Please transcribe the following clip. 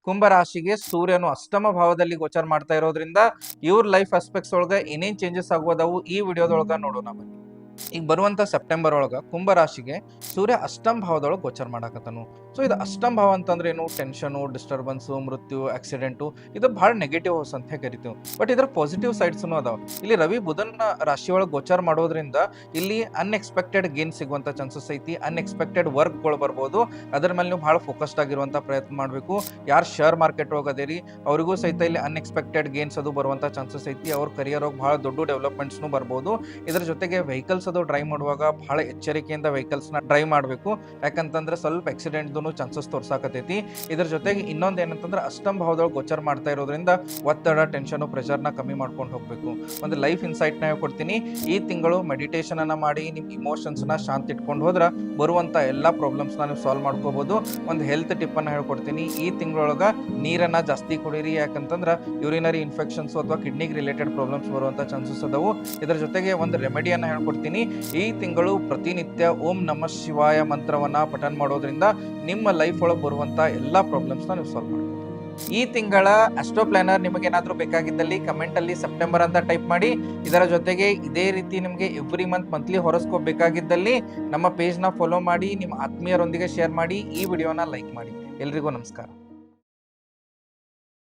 ಕುಂಭರಾಶಿಗೆ ಸೂರ್ಯನು ಅಷ್ಟಮ ಭಾವದಲ್ಲಿ ಗೋಚರ ಮಾಡ್ತಾ ಇರೋದ್ರಿಂದ ಇವ್ರ ಲೈಫ್ ಆಸ್ಪೆಕ್ಟ್ಸ್ ಒಳಗ ಏನೇನ್ ಚೇಂಜಸ್ ಆಗೋದವು ಈ ವಿಡಿಯೋದೊಳಗ ನೋಡೋಣ ಬನ್ನಿ. ಈಗ ಬರುವಂತ ಸೆಪ್ಟೆಂಬರ್ ಒಳಗ ಕುಂಭರಾಶಿಗೆ ಸೂರ್ಯ ಅಷ್ಟಮ ಭಾವದೊಳಗೆ ಗೋಚರ ಮಾಡಾಕತ್ತನು. ಸೊ ಇದು ಅಷ್ಟಮ ಭಾವ ಅಂತಂದ್ರೆ ಏನು? ಟೆನ್ಷನು, ಡಿಸ್ಟರ್ಬೆನ್ಸು, ಮೃತ್ಯು, ಆಕ್ಸಿಡೆಂಟು, ಇದು ಬಹಳ ನೆಗೆಟಿವ್ ಹೌಸ್ ಅಂತ ಕರಿತೀವಿ. ಬಟ್ ಇದ್ರ ಪಾಸಿಟಿವ್ ಸೈಡ್ಸ್ನು ಅದಾವ. ಇಲ್ಲಿ ರವಿ ಬುಧನ್ ರಾಶಿ ಒಳಗೆ ಗೋಚರ ಮಾಡೋದ್ರಿಂದ ಇಲ್ಲಿ ಅನ್ಎಕ್ಸ್ಪೆಕ್ಟೆಡ್ ಗೇನ್ ಸಿಗುವಂತ ಚಾನ್ಸಸ್ ಐತಿ. ಅನ್ಎಕ್ಸ್ಪೆಕ್ಟೆಡ್ ವರ್ಕ್ಗಳು ಬರ್ಬೋದು. ಅದ್ರ ಮೇಲೆ ನೀವು ಬಹಳ ಫೋಕಸ್ಡ್ ಆಗಿರುವಂತ ಪ್ರಯತ್ನ ಮಾಡಬೇಕು. ಯಾರು ಶೇರ್ ಮಾರ್ಕೆಟ್ ಒಳಗೆ ಅದೇರಿ ಅವರಿಗೂ ಸಹಿತ ಇಲ್ಲಿ ಅನ್ಎಕ್ಸ್ಪೆಕ್ಟೆಡ್ ಗೇನ್ಸ್ ಅದು ಬರುವಂತ ಚಾನ್ಸಸ್ ಐತಿ. ಅವ್ರ ಕರಿಯರ್ ಒಳಗೆ ಬಹಳ ದೊಡ್ಡ ಡೆವಲಪ್ಮೆಂಟ್ಸ್ನು ಬರ್ಬೋದು. ಇದ್ರ ಜೊತೆಗೆ ವೆಹಿಕಲ್ಸ್ ಅದು ಡ್ರೈವ್ ಮಾಡುವಾಗ ಬಹಳ ಎಚ್ಚರಿಕೆಯಿಂದ ವೆಹಿಕಲ್ಸ್ ನ ಡ್ರೈವ್ ಮಾಡಬೇಕು. ಯಾಕಂತಂದ್ರೆ ಸ್ವಲ್ಪ ಆಕ್ಸಿಡೆಂಟ್ ಚಾನ್ಸಸ್ ತೋರ್ಸಾಕತೈತಿ. ಇದ್ರ ಜೊತೆಗೆ ಇನ್ನೊಂದ್ ಏನಂತಂದ್ರೆ ಅಷ್ಟಮ ಭಾವದೊಳಗೆ ಗೋಚರ ಮಾಡ್ತಾ ಇರೋದ್ರಿಂದ ಒತ್ತಡ, ಟೆನ್ಷನ್, ಪ್ರೆಷರ್ ನ ಕಮ್ಮಿ ಮಾಡ್ಕೊಂಡು ಹೋಗ್ಬೇಕು. ಒಂದು ಲೈಫ್ ಇನ್ಸೈಟ್ ನ ಹೇಳ್ಕೊಡ್ತೀನಿ. ಈ ತಿಂಗಳು ಮೆಡಿಟೇಷನ್ ಅನ್ನ ಮಾಡಿ ನಿಮ್ ಇಮೋಷನ್ಸ್ ನ ಶಾಂತಿ ಇಟ್ಕೊಂಡು ಹೋದ್ರ ಬರುವಂತ ಎಲ್ಲಾ ಪ್ರಾಬ್ಲಮ್ಸ್ ನ ನೀವು ಸಾಲ್ವ್ ಮಾಡ್ಕೋಬಹುದು. ಒಂದು ಹೆಲ್ತ್ ಟಿಪ್ ಅನ್ನ ಹೇಳ್ಕೊಡ್ತೀನಿ. ಈ ತಿಂಗಳೊಳಗ ನೀರನ್ನ ಜಾಸ್ತಿ ಕುಡೀರಿ. ಯಾಕಂತಂದ್ರ ಯೂರಿನರಿ ಇನ್ಫೆಕ್ಷನ್ಸ್ ಅಥವಾ ಕಿಡ್ನಿಗೆ ರಿಲೇಟೆಡ್ ಪ್ರಾಬ್ಲಮ್ಸ್ ಬರುವಂತ ಚಾನ್ಸಸ್ ಅದಾವು. ಇದ್ರ ಜೊತೆಗೆ ಒಂದು ರೆಮಿಡಿಯನ್ನ ಹೇಳ್ಕೊಡ್ತೀನಿ. ಈ ತಿಂಗಳು ಪ್ರತಿನಿತ್ಯ ಓಂ ನಮಃ ಶಿವಾಯ ಮಂತ್ರವನ್ನ ಪಠನ ಮಾಡೋದ್ರಿಂದ ನಿಮ್ಮ ಲೈಫ್ ಒಳಗೆ ಬರುವಂತ ಎಲ್ಲಾ ಪ್ರಾಬ್ಲಮ್ಸ್ ನೀವು ಸಾಲ್ವ್ ಮಾಡ್ಬೋದು. ಈ ತಿಂಗಳ ಅಸ್ಟ್ರೋ ಪ್ಲಾನರ್ ನಿಮಗೆ ಏನಾದ್ರೂ ಬೇಕಾಗಿದ್ದಲ್ಲಿ ಕಮೆಂಟ್ ಅಲ್ಲಿ ಸೆಪ್ಟೆಂಬರ್ ಅಂತ ಟೈಪ್ ಮಾಡಿ. ಇದರ ಜೊತೆಗೆ ಇದೇ ರೀತಿ ನಿಮಗೆ ಎವ್ರಿ ಮಂತ್ಲಿ ಹೊರಸ್ಕೋಪ್ ಬೇಕಾಗಿದ್ದಲ್ಲಿ ನಮ್ಮ ಪೇಜ್ ನ ಫಾಲೋ ಮಾಡಿ, ನಿಮ್ಮ ಆತ್ಮೀಯರೊಂದಿಗೆ ಶೇರ್ ಮಾಡಿ, ಈ ವಿಡಿಯೋನ ಲೈಕ್ ಮಾಡಿ. ಎಲ್ರಿಗೂ ನಮಸ್ಕಾರ.